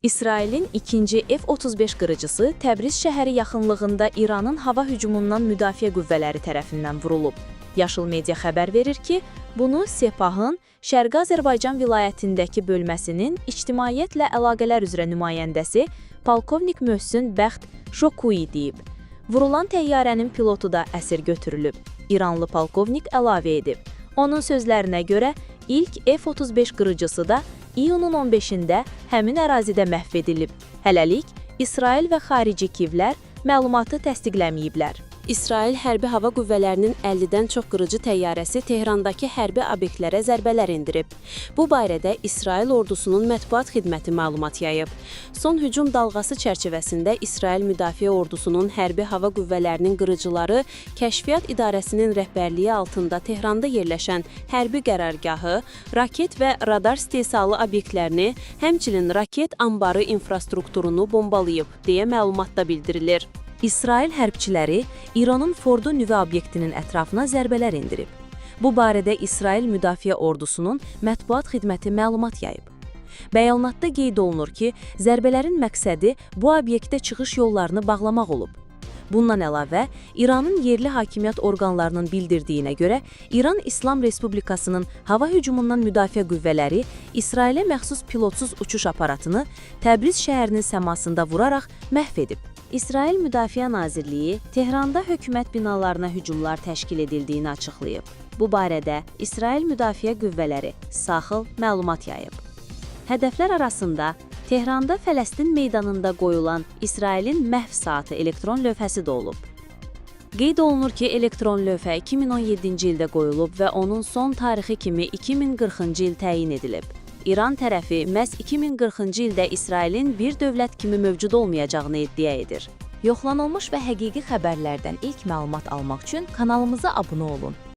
İsrailin ikinci F-35 qırıcısı Təbriz şəhəri yaxınlığında İranın hava hücumundan müdafiə qüvvələri tərəfindən vurulub. Yaşıl media xəbər verir ki, bunu Sepahın Şərqi Azərbaycan vilayətindəki bölməsinin ictimaiyyətlə əlaqələr üzrə nümayəndəsi Polkovnik Möhsün Bəxt Şokui deyib. Vurulan təyyarənin pilotu da əsir götürülüb. İranlı polkovnik əlavə edib. Onun sözlərinə görə ilk F-35 qırıcısı da iyunun 15-də həmin ərazidə məhv edilib. Hələlik, İsrail və xarici kivlər məlumatı təsdiqləməyiblər. İsrail Hərbi Hava Qüvvələrinin 50-dən çox qırıcı təyyarəsi Tehrandakı hərbi obyektlərə zərbələr endirib. Bu barədə İsrail ordusunun mətbuat xidməti məlumat yayıb. Son hücum dalğası çərçivəsində İsrail Müdafiə Ordusunun Hərbi Hava Qüvvələrinin qırıcıları Kəşfiyyat İdarəsinin rəhbərliyi altında Tehranda yerləşən hərbi qərargahı, raket və radar istehsalı obyektlərini, həmçinin raket anbarı infrastrukturunu bombalayıb, deyə məlumatda bildirilir. İsrail hərbçiləri İranın Fordo nüvə obyektinin ətrafına zərbələr endirib. Bu barədə İsrail Müdafiə Ordusunun mətbuat xidməti məlumat yayıb. Bəyanatda qeyd olunur ki, zərbələrin məqsədi bu obyektə çıxış yollarını bağlamaq olub. Bundan əlavə, İranın yerli hakimiyyət orqanlarının bildirdiyinə görə, İran İslam Respublikasının hava hücumundan müdafiə qüvvələri İsrailə məxsus pilotsuz uçuş aparatını Təbriz şəhərinin səmasında vuraraq məhv edib. İsrail Müdafiə Nazirliyi Tehranda hökumət binalarına hücumlar təşkil edildiyini açıqlayıb. Bu barədə İsrail Müdafiə Qüvvələri SAXL məlumat yayıb. Hədəflər arasında Tehranda Fələstin meydanında qoyulan İsrailin məhv saatı elektron lövhəsi də olub. Qeyd olunur ki, elektron lövhə 2017-ci ildə qoyulub və onun son tarixi kimi 2040-cı il təyin edilib. İran tərəfi məhz 2040-cı ildə İsrailin bir dövlət kimi mövcud olmayacağını iddia edir. Yoxlanılmış və həqiqi xəbərlərdən ilk məlumat almaq üçün kanalımıza abunə olun.